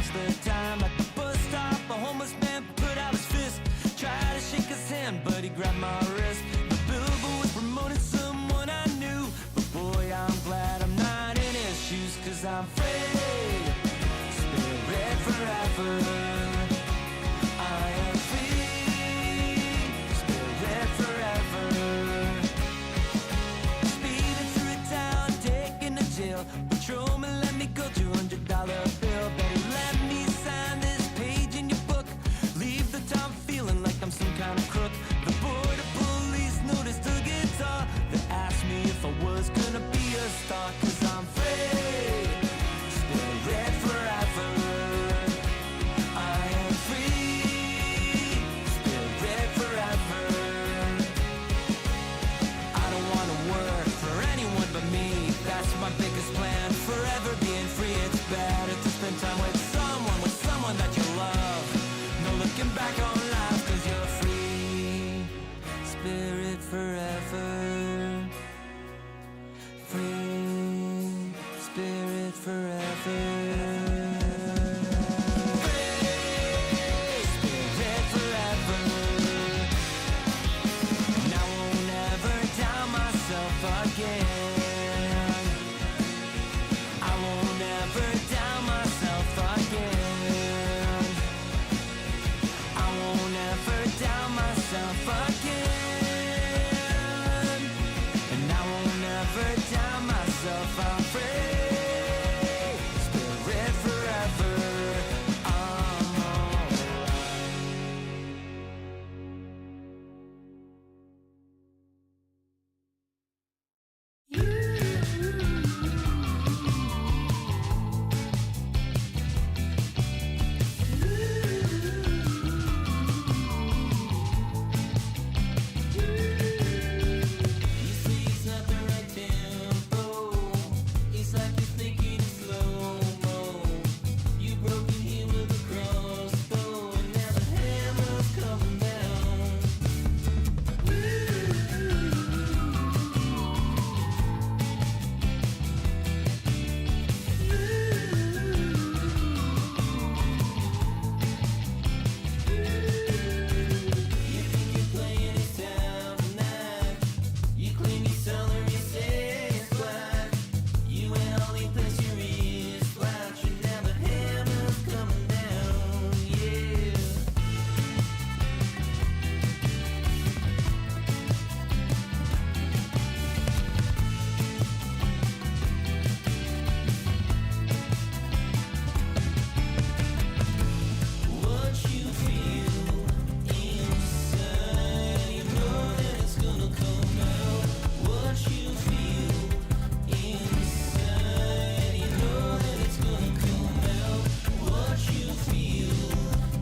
pass the time. At the bus stop, a homeless man put out his fist, tried to shake his hand, but he grabbed my wrist. The billboard was promoting someone I knew, but boy, I'm glad I'm not in his shoes, 'cause I'm free, spirit forever. I am free, spirit forever. Speeding through town, taking to jail. Patrolman let me go, $200 bill. Better let me sign this page in your book. Leave the town feeling like I'm some kind of crook. The border police noticed the guitar. They asked me if I was gonna be a star, 'cause I'm free, spirit forever. I am free, spirit forever. I don't wanna work for anyone but me. That's my biggest plan, forever being free. It's better to spend time with someone that you love. No looking back on life, 'cause you're free, spirit forever. Free, spirit forever. Free, spirit forever. And I won't ever doubt myself again. I won't ever doubt myself again. I won't ever doubt myself again. And I won't ever doubt myself. I'm free, spirit forever. I'm alright. You say it's not the right tempo. It's like you're thinking in slow-mo. You broke it here with a crossbow, and now the hammer's coming down. You think you're playing it down tonight. You claim your salary says black. You ain't only place your wrist watch, and now the hammer's coming down, yeah. What you feel inside, you know that it's gonna come out. What you feel inside, you know that it's gonna come out. What you feel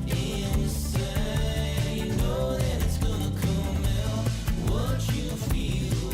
inside, you know that it's gonna come out. What you feel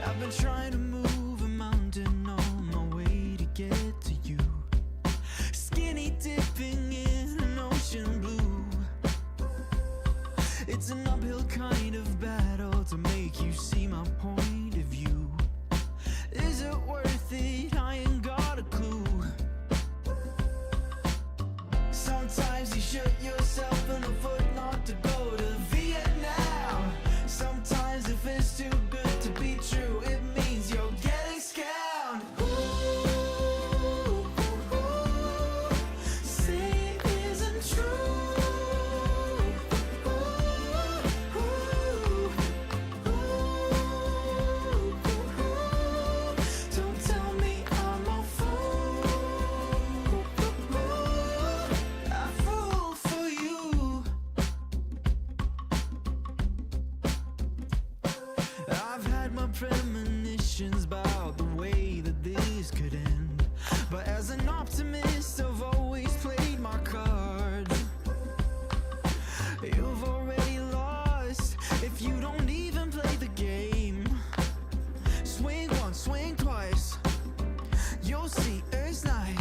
I've been trying to move a mountain on my way to get to you. Skinny dipping in an ocean blue. It's an uphill kind of battle to make you see my point of view. Is it worth it? I ain't got a clue. Sometimes you shoot yourself in the foot not to go to Vietnam. Sometimes if it's too good to be true, it means you're getting scammed. Ooh,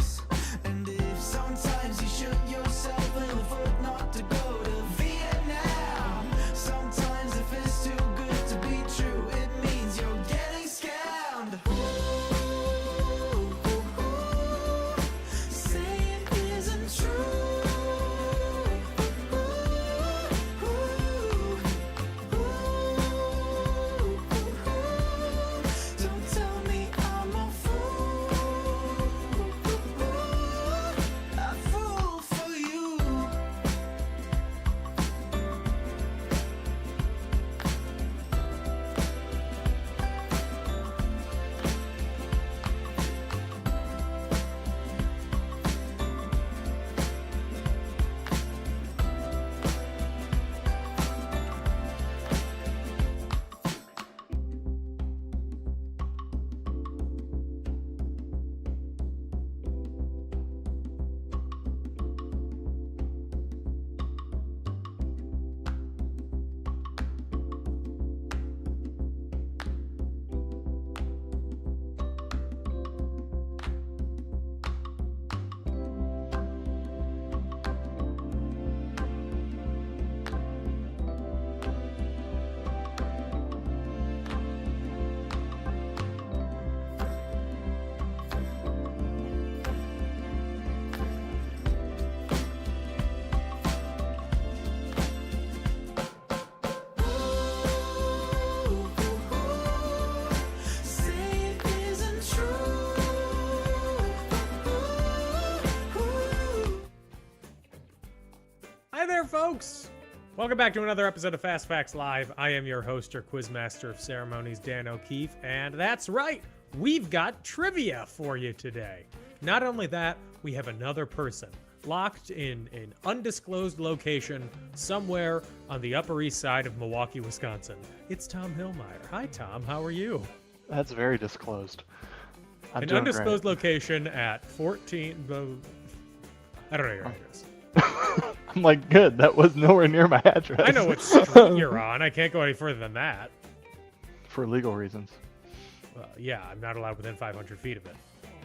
place. And if sometimes you shoot yourself in the foot not to go to Vietnam, sometimes if it's too good to be true, it means you're getting scammed. Say it isn't true. Don't tell me I'm a fool. A fool for you. Say it isn't true. Hi there, folks! Welcome back to another episode of Fast Facts Live. I am your host, your quizmaster of ceremonies, Dan O'Keefe, and that's right, we've got trivia for you today. Not only that, we have another person locked in an undisclosed location somewhere on the Upper East Side of Milwaukee, Wisconsin. It's Tom Hillmeyer. Hi, Tom. How are you? That's very disclosed. I'm An doing undisclosed location at 14. I don't know your address. great. I'm like, good. That was nowhere near my address. I know what street you're on. I can't go any further than that. For legal reasons. Yeah, I'm not allowed within 500 feet of it.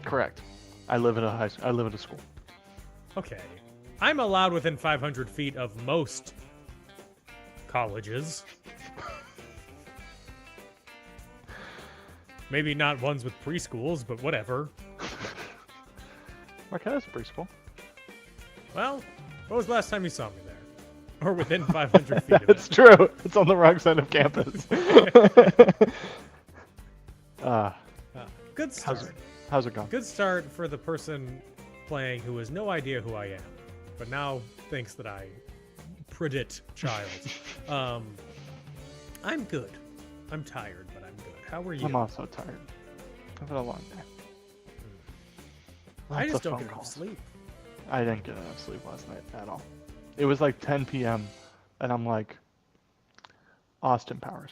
Correct. I live at a school. Okay. I'm allowed within 500 feet of most colleges. Maybe not ones with preschools, but whatever. Marquette's preschool. Well, when was the last time you saw me there? Or within 500 feet of It's it? true. It's on the wrong side of campus. Good start. How's it going? Good start for the person playing who has no idea who I am, but now thinks that I predict child. I'm good. I'm tired, but I'm good. How are you? I'm also tired. I've had a long day. I Lots just of don't phone get enough calls. sleep. I didn't get enough sleep last night at all. It was like 10 p.m. and I'm like, Austin Powers.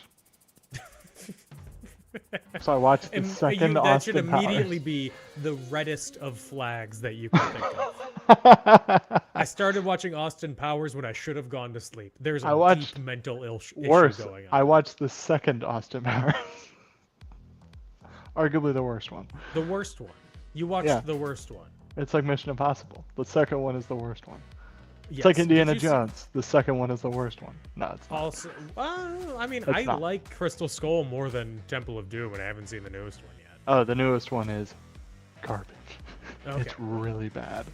So I watched the second that Austin should Powers. immediately be the reddest of flags that you can think of. I started watching Austin Powers when I should have gone to sleep. There's I a watched deep mental issue Worse, going on. I watched the second Austin Powers. Arguably the worst one. The worst one. You watched Yeah. the worst one. It's like Mission Impossible. The second one is the worst one. Yes. It's like Indiana Did you see- Jones. The second one is the worst one. No, it's not. Also, I mean, It's I not. like Crystal Skull more than Temple of Doom, and I haven't seen the newest one yet. Oh, the newest one is garbage. Okay. It's really bad.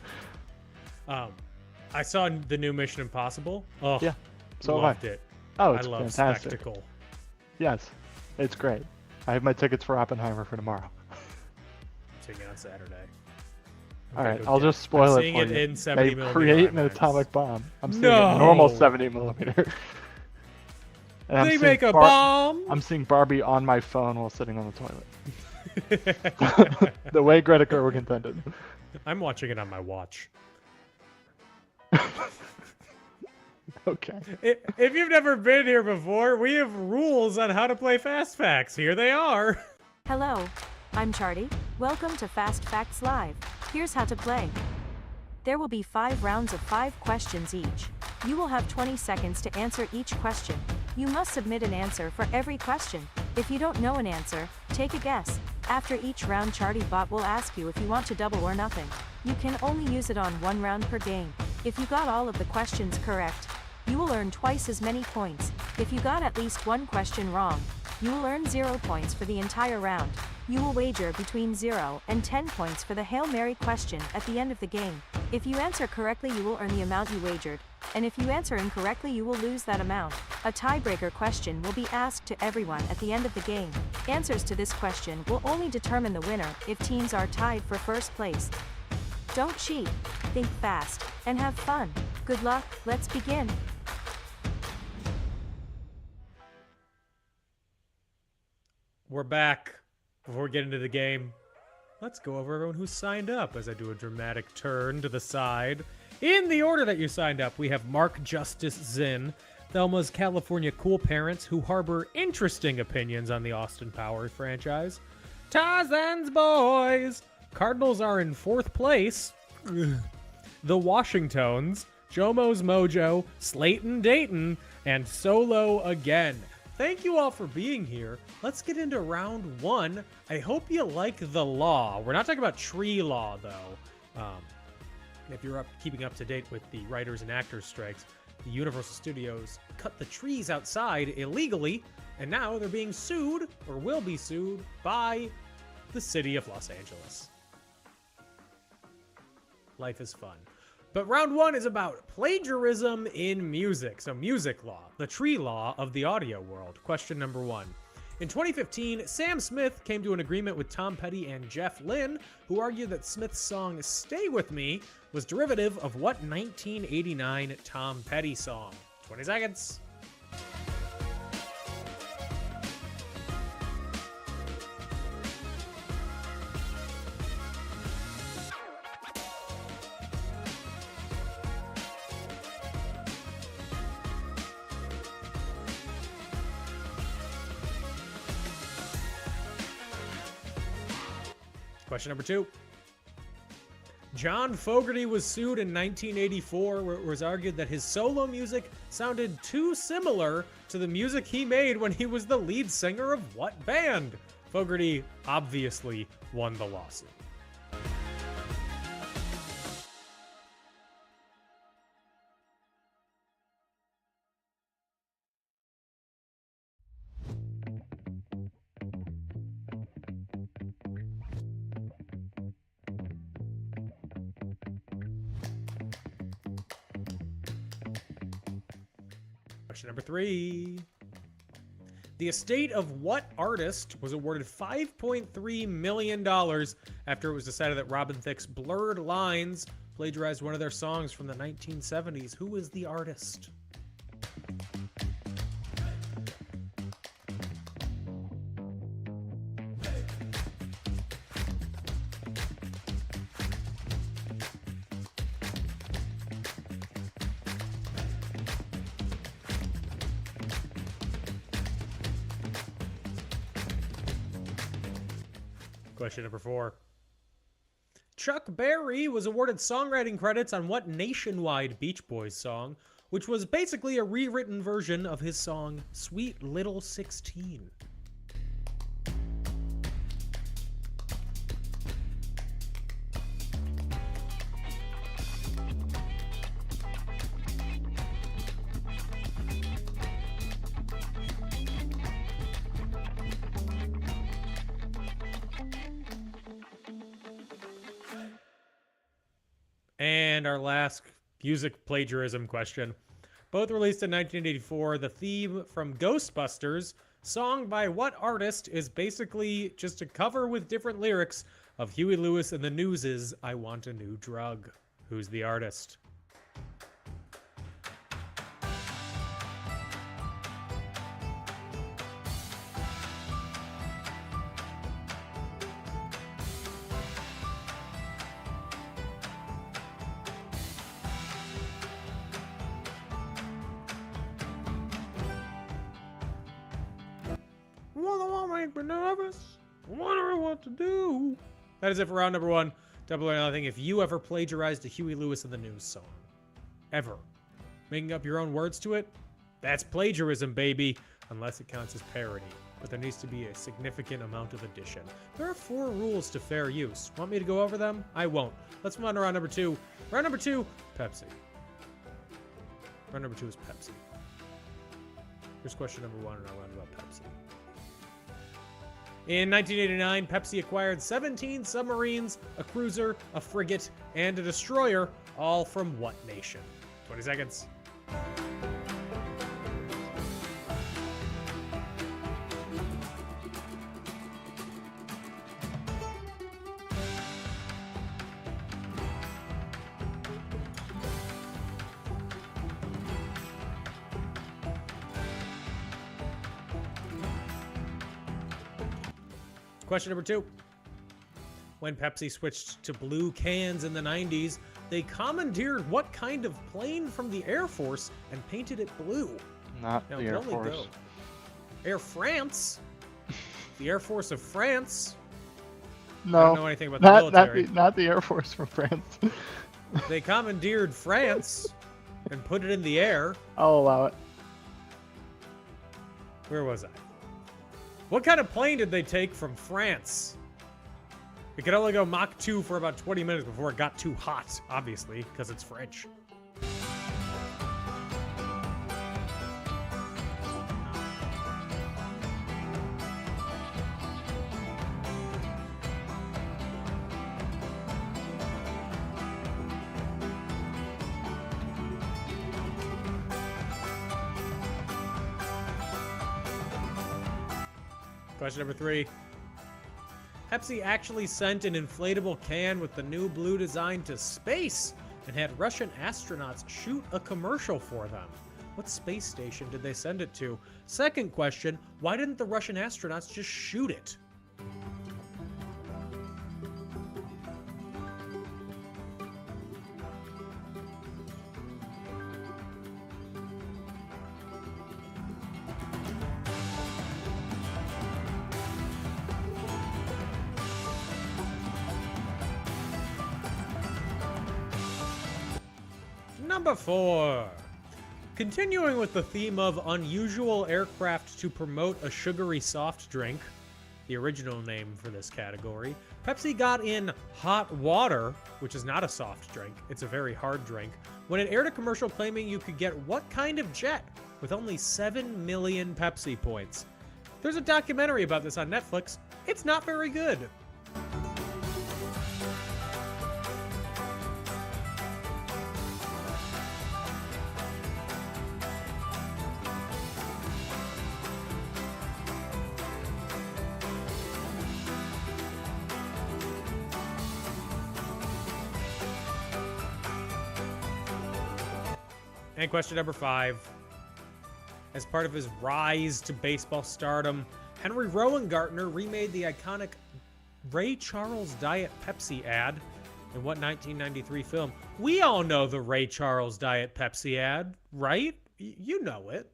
I saw the new Mission Impossible. Oh, Yeah, so have loved I. it. Oh, I it's love fantastic. spectacle. Yes, it's great. I have my tickets for Oppenheimer for tomorrow. Seeing it on Saturday. I'm All gonna right, go I'll get it. just spoil I'm it seeing for it you. in 70 They millimeter create an IMAX. atomic bomb. I'm seeing a normal 70 millimeter. And I'm They seeing make a bomb. I'm seeing Barbie on my phone while sitting on the toilet. The way Greta Gerwig intended. I'm watching it on my watch. Okay. If you've never been here before, we have rules on how to play Fast Facts. Here they are. Hello, I'm Charty. Welcome to Fast Facts Live. Here's how to play. There will be 5 rounds of 5 questions each. You will have 20 seconds to answer each question. You must submit an answer for every question. If you don't know an answer, take a guess. After each round, Charty Bot will ask you if you want to double or nothing. You can only use it on 1 round per game. If you got all of the questions correct, you will earn twice as many points. If you got at least 1 question wrong, you will earn 0 points for the entire round. You will wager between 0 and 10 points for the Hail Mary question at the end of the game. If you answer correctly, you will earn the amount you wagered, and if you answer incorrectly, you will lose that amount. A tiebreaker question will be asked to everyone at the end of the game. Answers to this question will only determine the winner if teams are tied for first place. Don't cheat, think fast, and have fun. Good luck, let's begin. We're back. Before we get into the game, let's go over everyone who signed up as I do a dramatic turn to the side. In the order that you signed up, we have Mark Justice Zinn, Thelma's California cool parents who harbor interesting opinions on the Austin Powers franchise, Tarzan's Boys, Cardinals are in 4th place, The Washingtons, Jomo's Mojo, Slayton Dayton, and Solo again. Thank you all for being here. Let's get into round 1. I hope you like the law. We're not talking about tree law, though. If you're keeping up to date with the writers and actors strikes, the Universal Studios cut the trees outside illegally, and now they're being sued, or will be sued, by the city of Los Angeles. Life is fun. But round 1 is about plagiarism in music. So music law, the tree law of the audio world. Question number 1. In 2015, Sam Smith came to an agreement with Tom Petty and Jeff Lynne, who argued that Smith's song Stay With Me was derivative of what 1989 Tom Petty song? 20 seconds. Question number 2. John Fogerty was sued in 1984 where it was argued that his solo music sounded too similar to the music he made when he was the lead singer of what band? Fogerty obviously won the lawsuit. Question number 3. The estate of what artist was awarded $5.3 million after it was decided that Robin Thicke's Blurred Lines plagiarized one of their songs from the 1970s? Who is the artist? Question number 4. Chuck Berry was awarded songwriting credits on what nationwide Beach Boys song, which was basically a rewritten version of his song Sweet Little 16? And our last music plagiarism question. Both released in 1984, the theme from Ghostbusters, song by what artist, is basically just a cover with different lyrics of Huey Lewis and the News's I Want a New Drug. Who's the artist? Make me nervous. Wondering what to do. That is it for round number 1. Double or nothing. If you ever plagiarized a Huey Lewis and the News song, ever, making up your own words to it, that's plagiarism, baby. Unless it counts as parody. but there needs to be a significant amount of addition. There are 4 rules to fair use. Want me to go over them? I won't. Let's move on to round number 2. Round number 2, Pepsi. Round number 2 is Pepsi. Here's question number 1 in our round about Pepsi. In 1989, Pepsi acquired 17 submarines, a cruiser, a frigate, and a destroyer, all from what nation? 20 seconds. Question number 2. When Pepsi switched to blue cans in the 90s, they commandeered what kind of plane from the Air Force and painted it blue? Not Now, the it can Air only Force. go Air France. The Air Force of France. No, I don't know anything about the military. not the Air Force from France. They commandeered France and put it in the air. I'll allow it. Where was I? What kind of plane did they take from France? It could only go Mach 2 for about 20 minutes before it got too hot, obviously, because it's French. Question number 3. Pepsi actually sent an inflatable can with the new blue design to space and had Russian astronauts shoot a commercial for them. What space station did they send it to? Second question, why didn't the Russian astronauts just shoot it? Number 4. Continuing with the theme of unusual aircraft to promote a sugary soft drink, the original name for this category, Pepsi got in hot water, which is not a soft drink, it's a very hard drink, when it aired a commercial claiming you could get what kind of jet with only 7 million Pepsi points. There's a documentary about this on Netflix. It's not very good. And question number 5. As part of his rise to baseball stardom, Henry Rowengartner remade the iconic Ray Charles Diet Pepsi ad in what 1993 film? We all know the Ray Charles Diet Pepsi ad, right? You know it.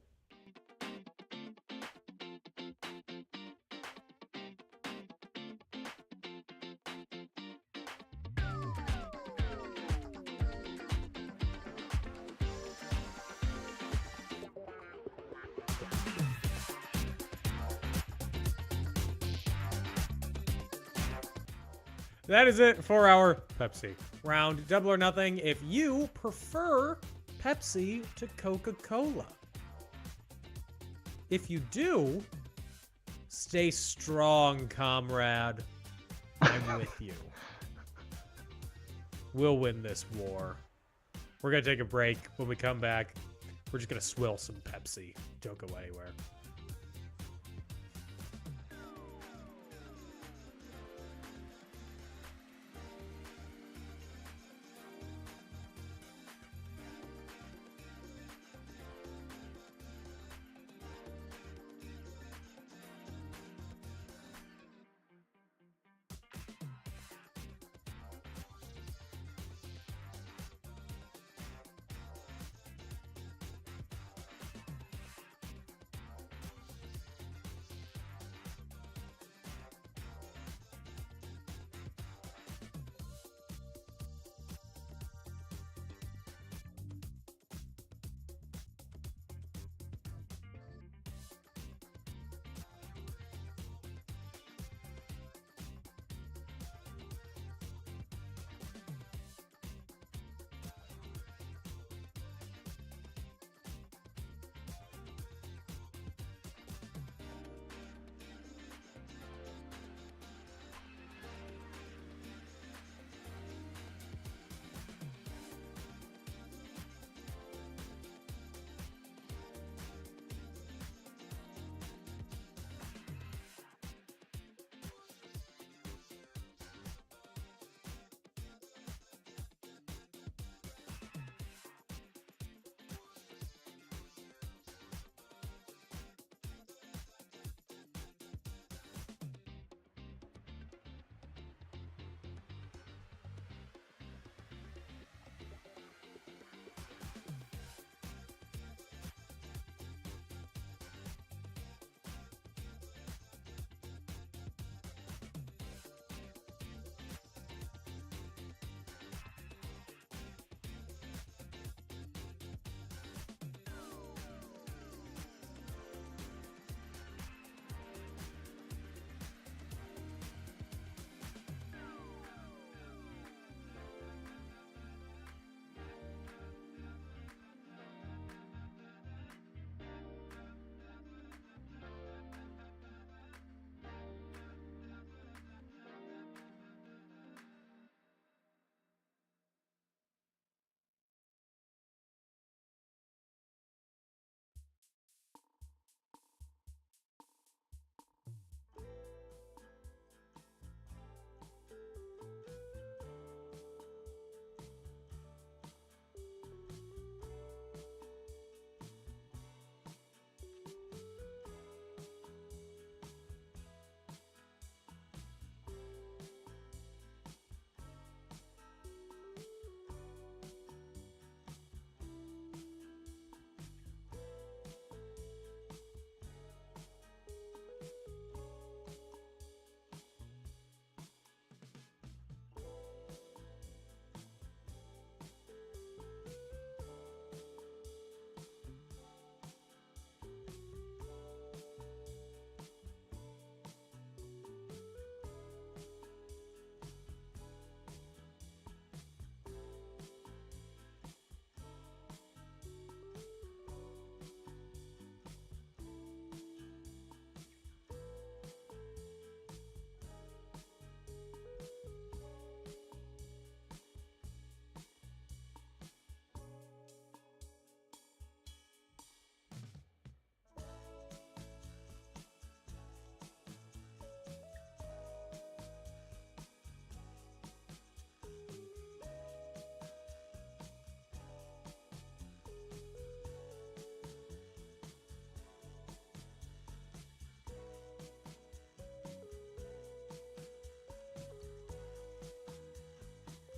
That is it for our Pepsi round. Double or nothing if you prefer Pepsi to Coca-Cola. If you do, stay strong, comrade. I'm with you. We'll win this war. We're going to take a break. When we come back, we're just going to swill some Pepsi. Don't go anywhere.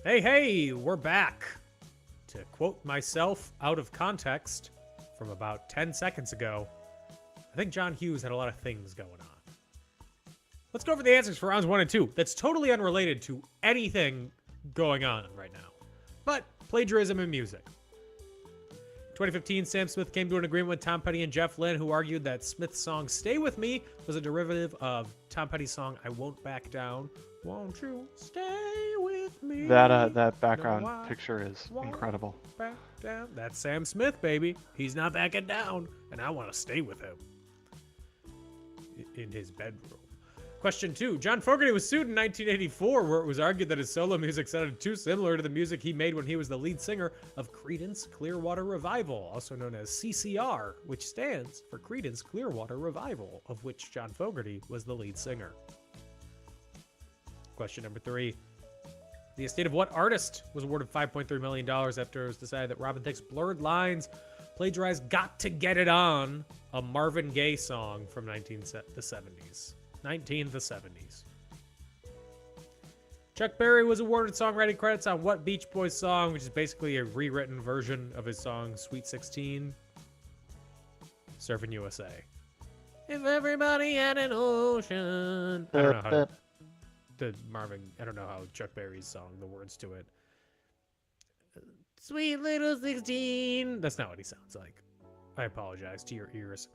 Hey, we're back. To quote myself out of context from about 10 seconds ago, I think John Hughes had a lot of things going on. Let's go over the answers for rounds 1 and 2. That's totally unrelated to anything going on right now, but plagiarism in music. 2015, Sam Smith came to an agreement with Tom Petty and Jeff Lynne, who argued that Smith's song Stay With Me was a derivative of Tom Petty's song I Won't Back Down. Won't you stay with me? That background No, I picture is won't incredible. Back down. That's Sam Smith, baby. He's not backing down, and I want to stay with him in his bedroom. Question 2. John Fogerty was sued in 1984, where it was argued that his solo music sounded too similar to the music he made when he was the lead singer of Creedence Clearwater Revival, also known as CCR, which stands for Creedence Clearwater Revival, of which John Fogerty was the lead singer. Question number 3. The estate of what artist was awarded $5.3 million after it was decided that Robin Thicke's Blurred Lines plagiarized Got to Get It On, a Marvin Gaye song from the 1970s. Chuck Berry was awarded songwriting credits on what Beach Boys song, which is basically a rewritten version of his song Sweet 16? Surfing USA. If everybody had an ocean. I don't know how I don't know how Chuck Berry's song, the words to it. Sweet little 16. That's not what he sounds like. I apologize to your ears.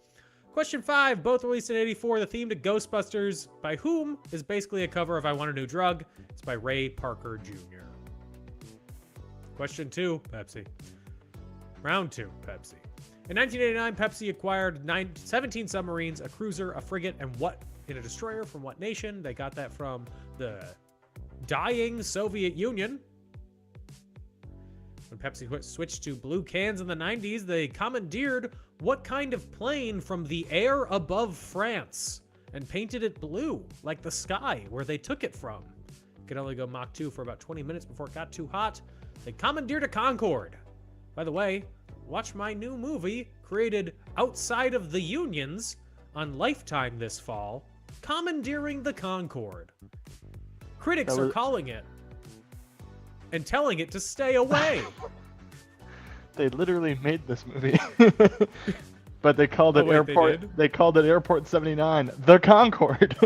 Question 5, both released in 84. The theme to Ghostbusters by whom is basically a cover of I Want a New Drug. It's by Ray Parker Jr. Question 2, Pepsi. Round 2, Pepsi. In 1989, Pepsi acquired 17 submarines, a cruiser, a frigate, and what in a destroyer from what nation? They got that from the dying Soviet Union. When Pepsi switched to blue cans in the 90s, they commandeered what kind of plane from the air above France and painted it blue, like the sky where they took it from. It could only go Mach 2 for about 20 minutes before it got too hot. They commandeered a Concorde. By the way, watch my new movie created outside of the unions on Lifetime this fall, Commandeering the Concorde. Critics are calling it and telling it to stay away. They literally made this movie. But they called it Airport. They called it Airport 79, the Concorde.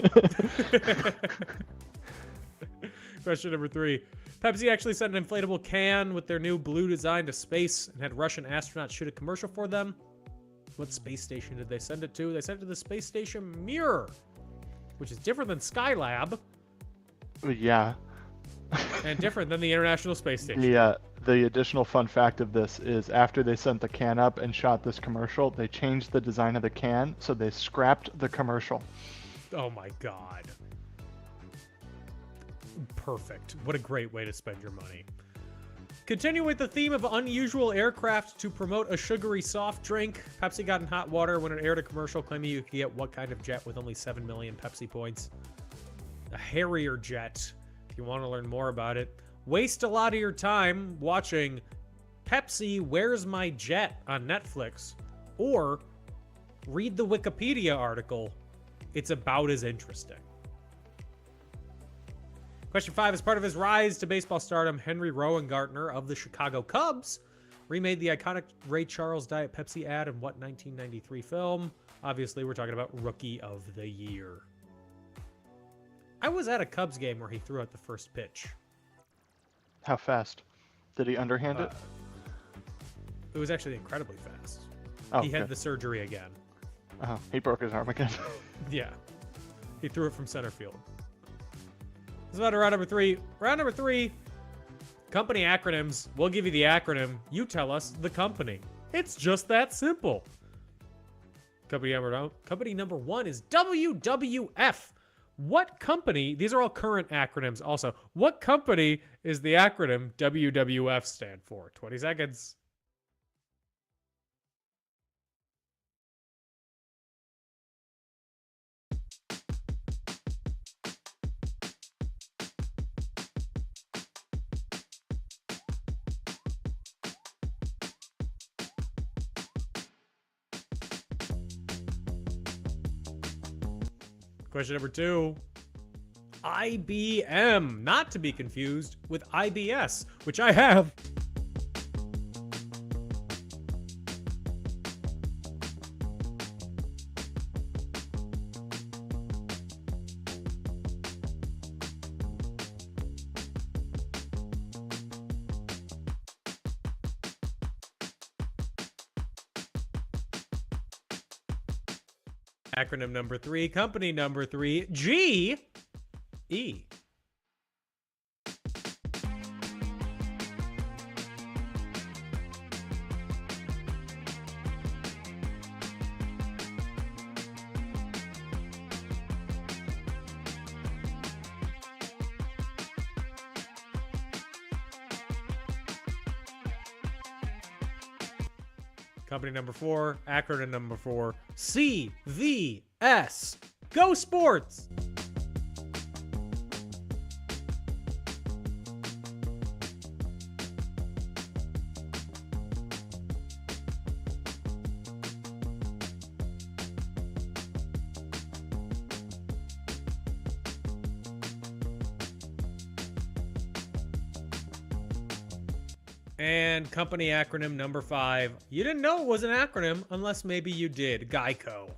Question number 3. Pepsi actually sent an inflatable can with their new blue design to space and had Russian astronauts shoot a commercial for them. What space station did they send it to? They sent it to the space station Mir, which is different than Skylab. Yeah. And different than the International Space Station. Yeah. The additional fun fact of this is after they sent the can up and shot this commercial, they changed the design of the can, so they scrapped the commercial. Oh my god. Perfect. What a great way to spend your money. Continue with the theme of unusual aircraft to promote a sugary soft drink. Pepsi got in hot water when it aired a commercial claiming you could get what kind of jet with only 7 million Pepsi points? A Harrier jet. If you want to learn more about it, waste a lot of your time watching Pepsi Where's My Jet on Netflix, or read the Wikipedia article. It's about as interesting. Question 5. As part of his rise to baseball stardom, Henry Rowengartner of the Chicago Cubs remade the iconic Ray Charles Diet Pepsi ad in what 1993 film? Obviously, we're talking about Rookie of the Year. I was at a Cubs game where he threw out the first pitch. How fast? Did he underhand it? It was actually incredibly fast. Oh, He had good. the surgery again. He broke his arm again. Yeah. He threw it from center field. This is about round number 3. Round number 3, company acronyms. We'll give you the acronym. You tell us the company. It's just that simple. Company number 1 is WWF. What company, these are all current acronyms also, what company is the acronym WWF stand for? 20 seconds. Question number 2. IBM, not to be confused with IBS, which I have. Acronym number 3, company number 3, GE. Company number 4, acronym number 4, CVS. Go Sports! And company acronym number 5. You didn't know it was an acronym unless maybe you did. Geico.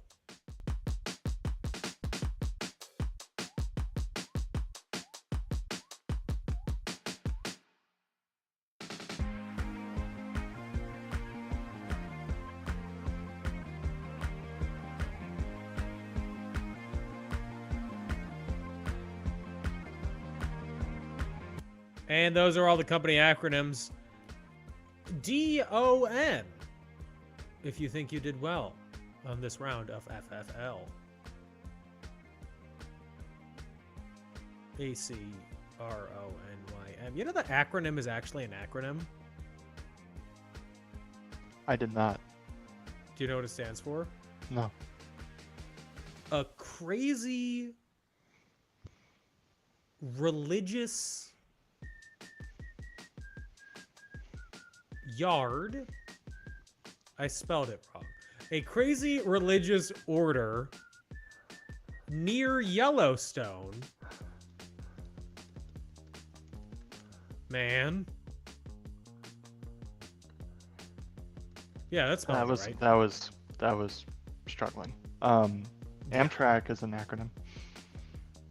And those are all the company acronyms. DON, if you think you did well on this round of FFL. ACRONYM. You know the acronym is actually an acronym? I did not. Do you know what it stands for? No. A crazy religious yard. I spelled it wrong. A crazy religious order near Yellowstone. Man. Yeah, that's That was right. that was struggling. Amtrak is an acronym.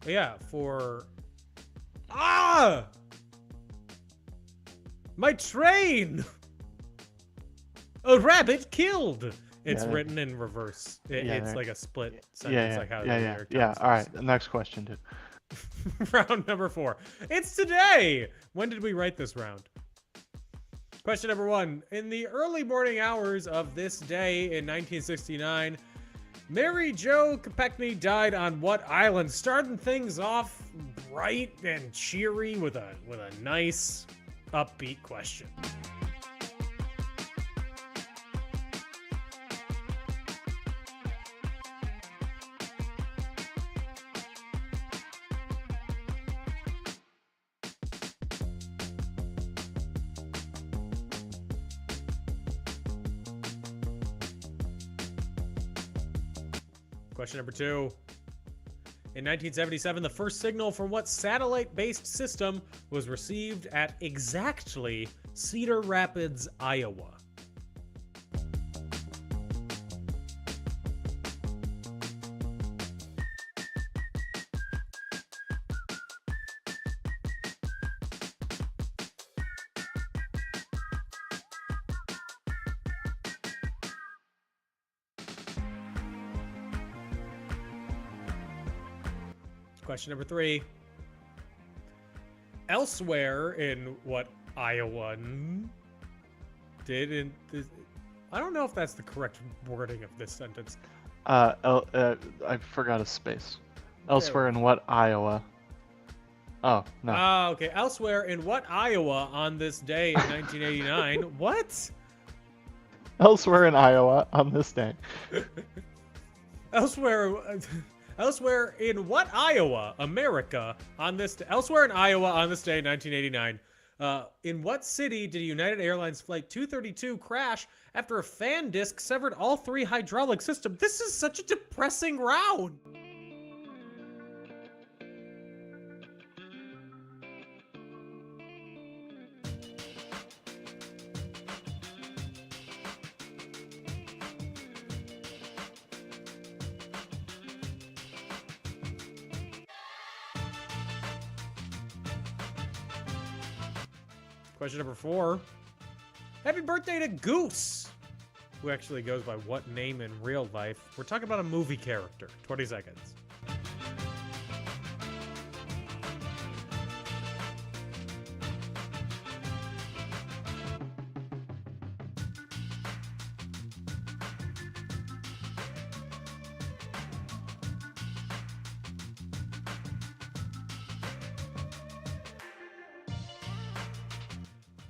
Yeah, for my train. A rabbit killed. It's Yeah. written in reverse. It's like a split sentence, like how the New York Yeah. Times All right. does. The next question, dude. Round number 4. It's today. When did we write this round? Question number 1. In the early morning hours of this day in 1969, Mary Jo Kopechne died on what island? Starting things off bright and cheery with a nice upbeat question. Question number 2. In 1977, the first signal from what satellite-based system was received at exactly Cedar Rapids, Iowa? Question number 3. Elsewhere in what Iowa did in this, I don't know if that's the correct wording of this sentence. I forgot a space. Elsewhere in what Iowa? Oh, no. Okay. Elsewhere in what Iowa on this day in 1989? What? Elsewhere in Iowa on this day. Elsewhere in what Iowa, America, on this elsewhere in Iowa on this day, 1989. In what city did United Airlines Flight 232 crash after a fan disc severed all 3 hydraulic systems? This is such a depressing round. Question number 4. Happy birthday to Goose, who actually goes by what name in real life? We're talking about a movie character. 20 seconds.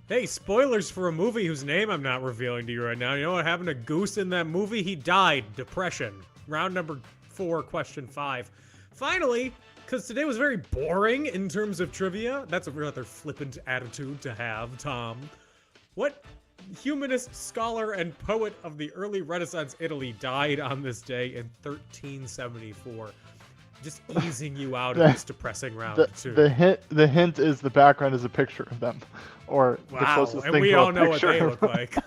Hey, spoilers for a movie whose name I'm not revealing to you right now. You know what happened to Goose in that movie? He died. Depression. Round number 4, question 5. Finally, because today was very boring in terms of trivia. That's a rather flippant attitude to have, Tom. What humanist, scholar, and poet of the early Renaissance Italy died on this day in 1374? Just easing you out of this depressing round 2. The hint is the background is a picture of them, or the Wow, closest and thing we to all a know what picture they of look like.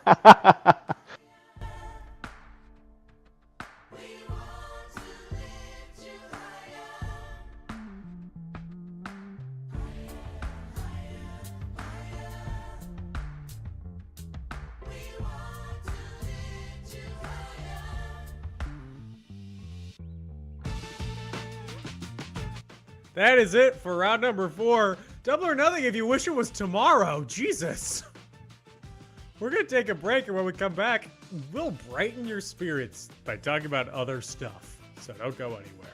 That is it for round number 4. Double or nothing if you wish it was tomorrow. Jesus. We're going to take a break, and when we come back, we'll brighten your spirits by talking about other stuff. So don't go anywhere.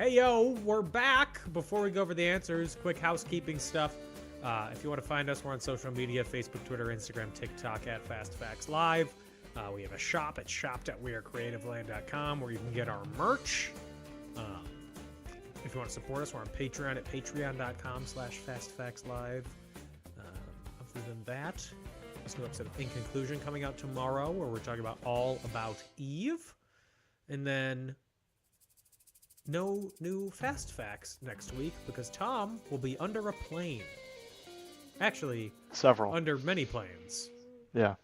Hey yo, we're back. Before we go over the answers, quick housekeeping stuff. If you want to find us, we're on social media, Facebook, Twitter, Instagram, TikTok at Fast Facts Live. We have a shop at shop.wearecreativeland.com where you can get our merch. If you want to support us, we're on Patreon at patreon.com/fastfactslive. Other than that, there's a new episode of In Conclusion coming out tomorrow where we're talking about all about Eve. And then no new Fast Facts next week because Tom will be under a plane. Actually, Several. under many planes. Yeah.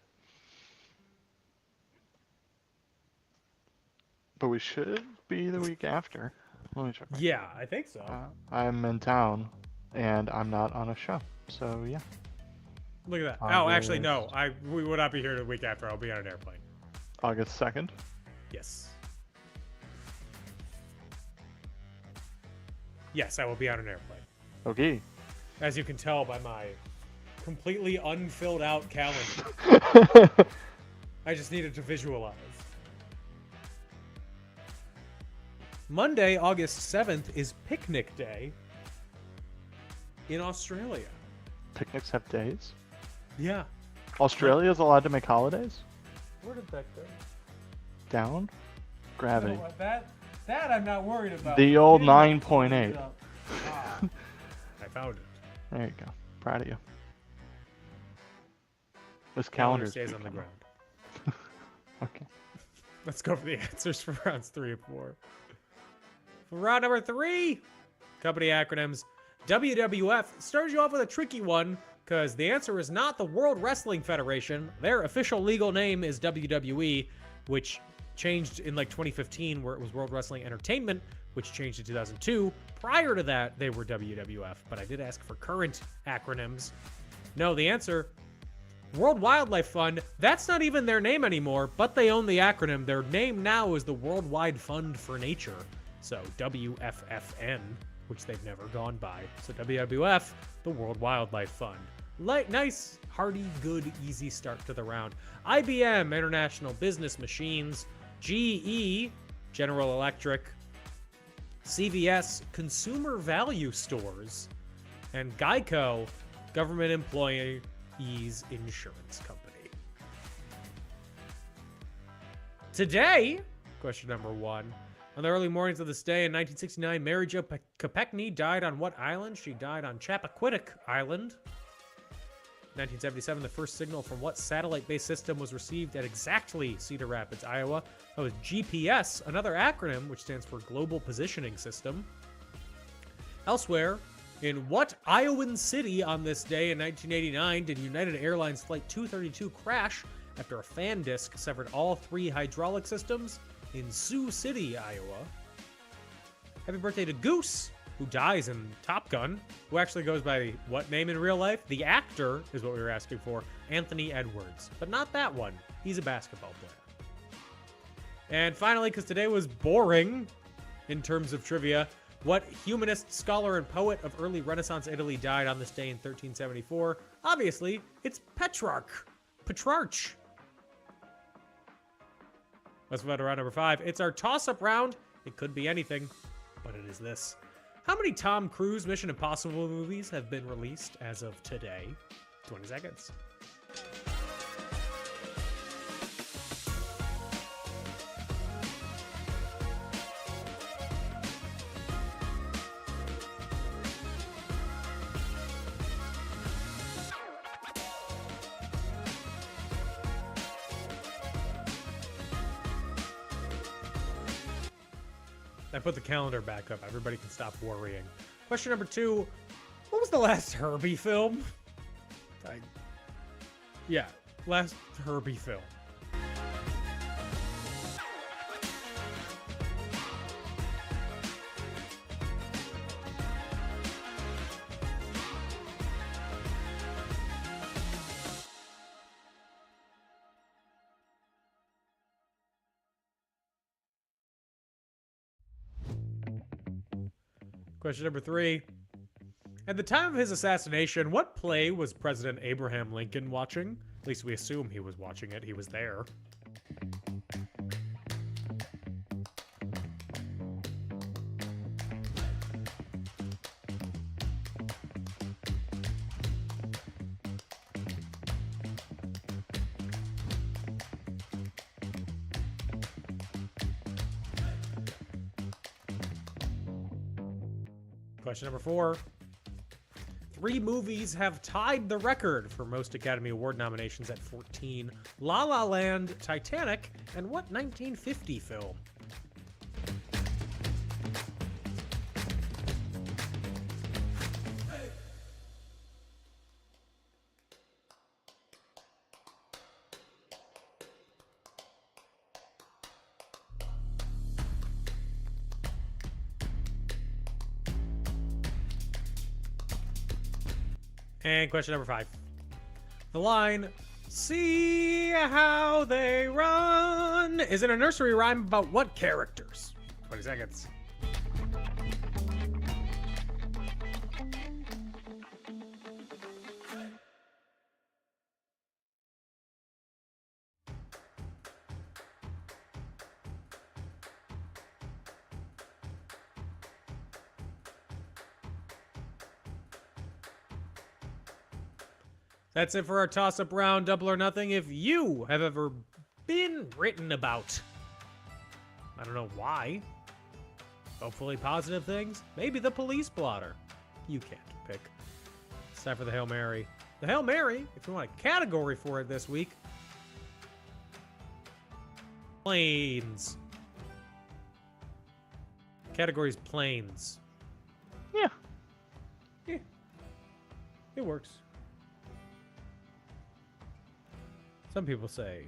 But we should be the week after. Let me check. Yeah, I think so. I'm in town, and I'm not on a show. So, yeah. Look at that. August. Oh, actually, no. We would not be here the week after. I'll be on an airplane. August 2nd. Yes. Yes, I will be on an airplane. Okay. As you can tell by my completely unfilled out calendar. I just needed to visualize. Monday, August 7th is Picnic Day in Australia. Picnics have days. Yeah. Australia's allowed to make holidays? Where did that go? Down? Gravity. No, that I'm not worried about. The old Getting my 9.8. phone up. I found it. There you go. Proud of you. This Calendar calendar stays on the ground. Okay. Let's go for the answers for rounds 3 and 4. For round number 3, company acronyms. WWF started you off with a tricky one because the answer is not the World Wrestling Federation. Their official legal name is WWE, which changed in like 2015 where it was World Wrestling Entertainment, which changed in 2002. Prior to that, they were WWF, but I did ask for current acronyms. No, the answer, World Wildlife Fund. That's not even their name anymore, but they own the acronym. Their name now is the Worldwide Fund for Nature. So WFFN, which they've never gone by. So WWF, the World Wildlife Fund. Nice, hearty, good, easy start to the round. IBM, International Business Machines. GE, General Electric. CVS, Consumer Value Stores. And Geico, Government Employees Insurance Company. Today, question number 1. On the early mornings of this day in 1969, Mary Jo Kopechne died on what island? She died on Chappaquiddick Island. 1977, the first signal from what satellite-based system was received at exactly Cedar Rapids, Iowa? That was GPS, another acronym which stands for Global Positioning System. Elsewhere, in what Iowan city on this day in 1989 did United Airlines Flight 232 crash after a fan disc severed all 3 hydraulic systems? In Sioux City, Iowa. Happy birthday to Goose, who dies in Top Gun, who actually goes by what name in real life? The actor is what we were asking for, Anthony Edwards. But not that one. He's a basketball player. And finally, because today was boring in terms of trivia, what humanist, scholar, and poet of early Renaissance Italy died on this day in 1374? Obviously, it's Petrarch. Let's move on to round number 5. It's our toss-up round. It could be anything, but it is this. How many Tom Cruise Mission Impossible movies have been released as of today? 20 seconds. I put the calendar back up. Everybody can stop worrying. Question number 2. What was the last Herbie film? Last Herbie film. Question number 3. At the time of his assassination, what play was President Abraham Lincoln watching? At least we assume he was watching it. He was there. Question number 4. 3 movies have tied the record for most Academy Award nominations at 14. La La Land, Titanic, and what 1950 film? And question number 5. The line, "See how they run," is in a nursery rhyme about what characters? 20 seconds. That's it for our toss-up round, Double or Nothing. If you have ever been written about, I don't know why, hopefully positive things, maybe the police blotter, you can't pick. It's time for the Hail Mary. The Hail Mary, if you want a category for it this week, planes. Category's planes. Yeah. Yeah. It works. Some people say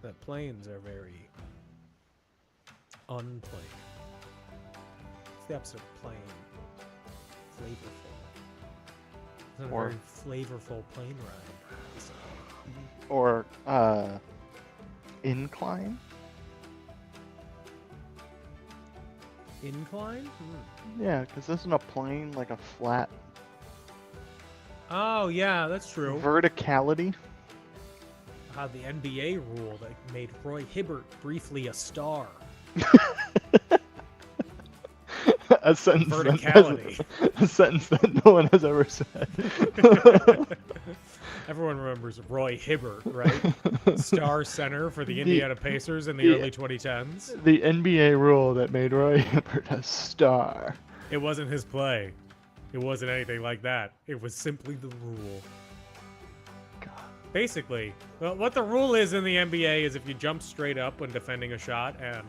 that planes are very unplain. It's the opposite of plain. Flavorful. It's not a Or- very flavorful plane ride. So, Or incline. incline? Yeah, because isn't a plane like a flat Oh, yeah, that's true. verticality? The NBA rule that made Roy Hibbert briefly a star. A sentence Verticality. a sentence that no one has ever said. Everyone remembers Roy Hibbert, right? Star center for the Indiana Pacers in the the- early 2010s. The NBA rule that made Roy Hibbert a star. It wasn't his play. It wasn't anything like that. It was simply the rule. God. Basically, well, what the rule is in the NBA is if you jump straight up when defending a shot and,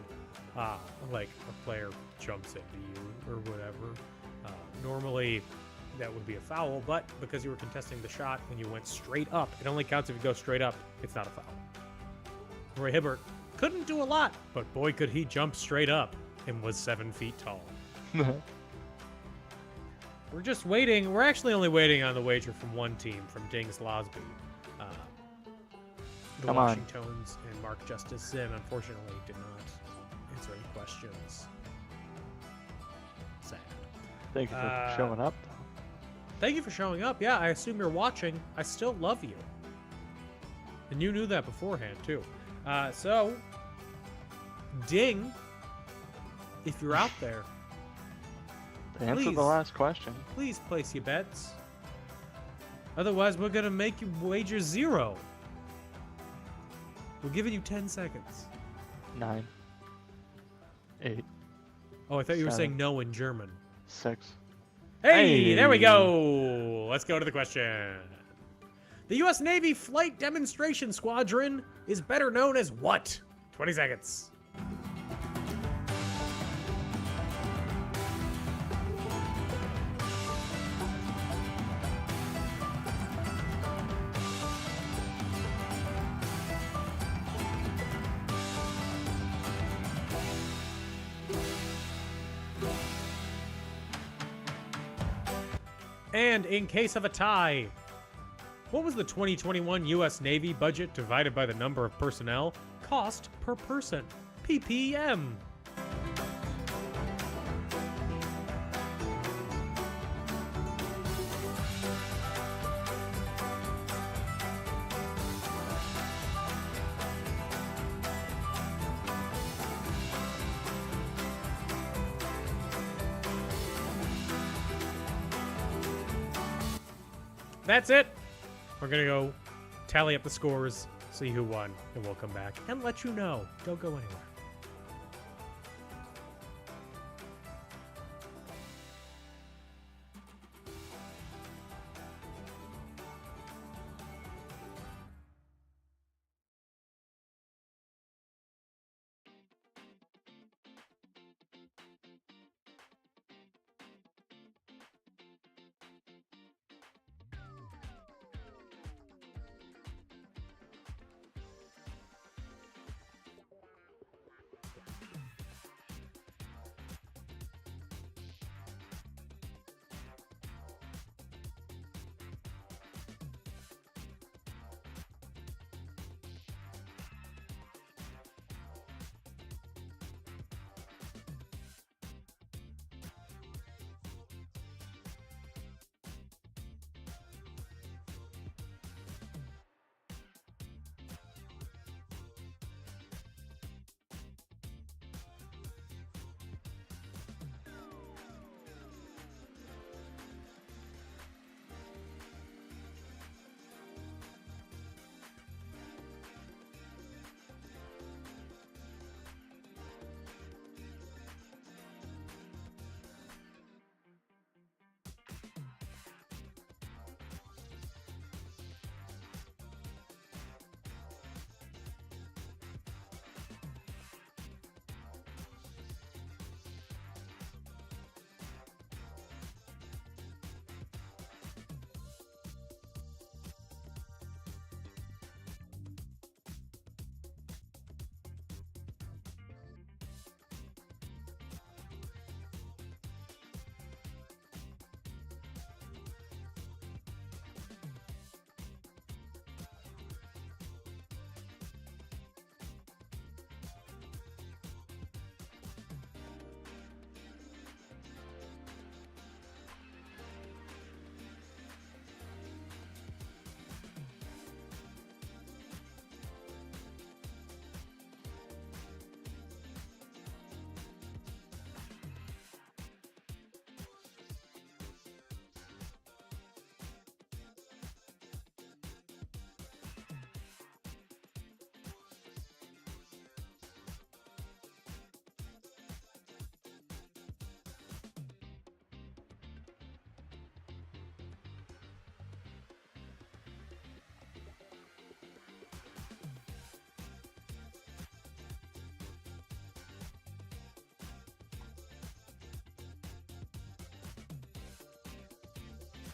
like, a player jumps into you or whatever, normally that would be a foul, but because you were contesting the shot and you went straight up, it only counts if you go straight up. It's not a foul. Roy Hibbert couldn't do a lot, but boy, could he jump straight up and was 7 feet tall. We're just waiting. We're actually only waiting on the wager from one team, from Dings Losby. The Come on. Washingtons and Mark Justice Zinn, unfortunately, did not answer any questions. Sad. Thank you for showing up. Thank you for showing up. Yeah, I assume you're watching. I still love you. And you knew that beforehand, too. So, Ding, if you're out there, To answer Please. the last question. please place your bets. Otherwise, we're going to make you wager 0. We're giving you 10 seconds. 9, 8, Oh, I thought you were 7. saying no in German. 6. Hey, there we Hey. go. Let's go to the question. The U.S. Navy Flight Demonstration Squadron is better known as what? 20 seconds. And in case of a tie, what was the 2021 U.S. Navy budget divided by the number of personnel? Cost per person. PPM. That's it. We're going to go tally up the scores, see who won, and we'll come back and let you know. Don't go anywhere.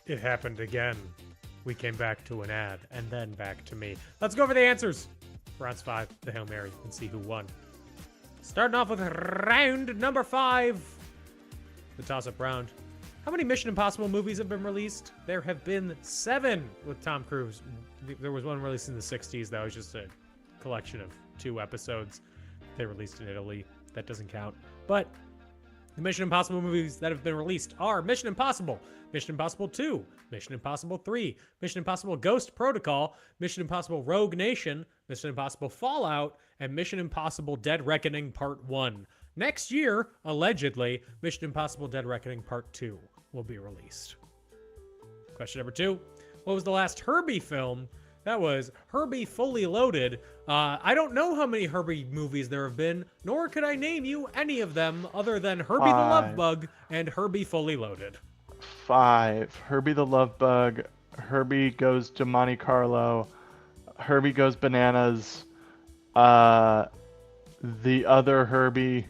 It happened again. We came back to an ad, and then back to me. Let's go over the answers. Rounds 5, the Hail Mary, and see who won. Starting off with round number 5, the toss-up round. How many Mission Impossible movies have been released? There have been 7 with Tom Cruise. There was one released in the 60s that was just a collection of 2 episodes. They released in Italy. That doesn't count. But the Mission Impossible movies that have been released are Mission Impossible, Mission Impossible 2, Mission Impossible 3, Mission Impossible Ghost Protocol, Mission Impossible Rogue Nation, Mission Impossible Fallout, and Mission Impossible Dead Reckoning Part 1. Next year, allegedly, Mission Impossible Dead Reckoning Part 2 will be released. Question number 2. What was the last Herbie film? That was Herbie Fully Loaded. I don't know how many Herbie movies there have been, nor could I name you any of them other than Herbie the Love Bug and Herbie Fully Loaded. 5. Herbie the Love Bug, Herbie Goes to Monte Carlo, Herbie Goes Bananas, the other Herbie.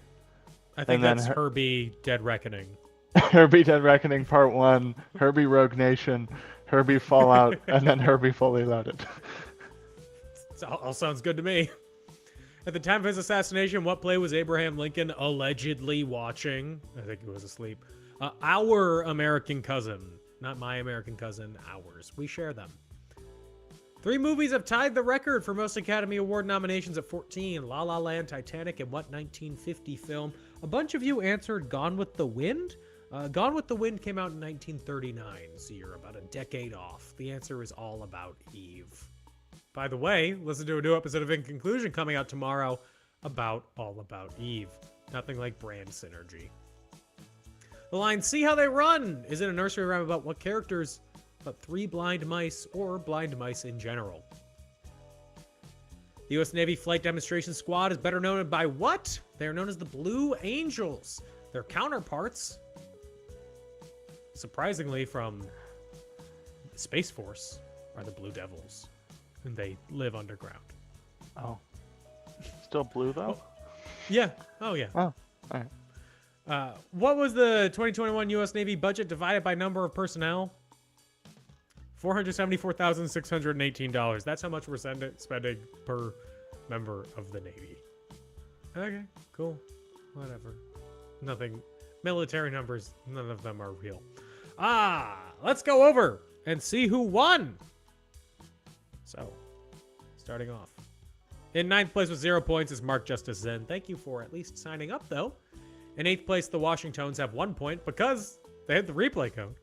I think and that's then Herbie Dead Reckoning. Herbie Dead Reckoning Part 1, Herbie Rogue Nation, Herbie Fallout, and then Herbie Fully Loaded. It all sounds good to me. At the time of his assassination, what play was Abraham Lincoln allegedly watching? I think he was asleep. Our American Cousin. Not My American Cousin, ours. We share them. 3 movies have tied the record for most Academy Award nominations at 14. La La Land, Titanic, and what 1950 film? A bunch of you answered Gone with the Wind. Gone with the Wind came out in 1939, so you're about a decade off. The answer is All About Eve. By the way, listen to a new episode of In Conclusion coming out tomorrow about All About Eve. Nothing like brand synergy. The line, see how they run, is in a nursery rhyme about what characters? About 3 blind mice, or blind mice in general. The U.S. Navy Flight Demonstration Squad is better known by what? They are known as the Blue Angels. Their counterparts, surprisingly from the Space Force, are the Blue Devils. And they live underground. Oh. Still blue, though? Yeah. Oh, yeah. Oh, all right. What was the 2021 U.S. Navy budget divided by number of personnel? $474,618. That's how much we're spending per member of the Navy. Okay, cool. Whatever. Nothing. Military numbers, none of them are real. Let's go over and see who won. So, starting off. In 9th place with 0 points is Mark Justice Zen. Thank you for at least signing up, though. In 8th place, the Washingtons have 1 point because they had the replay code.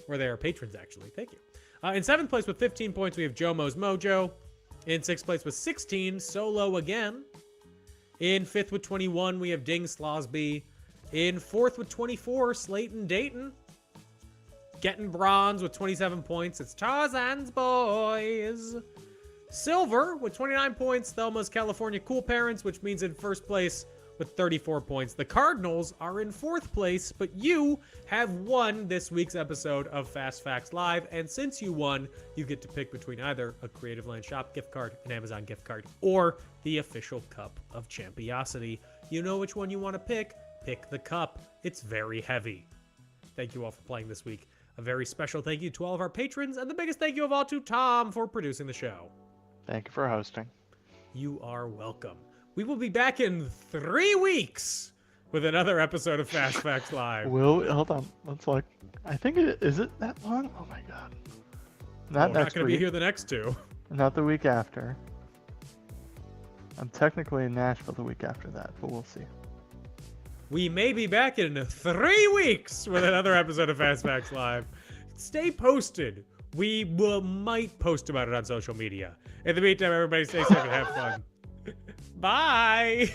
Or they are patrons, actually. Thank you. In 7th place with 15 points, we have Jomo's Mojo. In 6th place with 16, Solo again. In 5th with 21, we have Ding Slosby. In 4th with 24, Slayton Dayton. Getting bronze with 27 points, it's Tarzan's Boys. Silver with 29 points, Thelma's California Cool Parents, which means in 1st place with 34 points. The Cardinals are in 4th place, but you have won this week's episode of Fast Facts Live, and since you won, you get to pick between either a Creative Land Shop gift card, an Amazon gift card, or the official Cup of Champiosity. You know which one you want to pick. Pick the cup. It's very heavy. Thank you all for playing this week. A very special thank you to all of our patrons, and the biggest thank you of all to Tom for producing the show. Thank you for hosting. You are welcome. We will be back in 3 weeks with another episode of Fast Facts Live. Hold on. Let's look. I think is it that long? Oh my god. We're not going to be here the next 2. Not the week after. I'm technically in Nashville the week after that, but we'll see. We may be back in 3 weeks with another episode of Fast Facts Live. Stay posted. We might post about it on social media. In the meantime, everybody stay safe and have fun. Bye!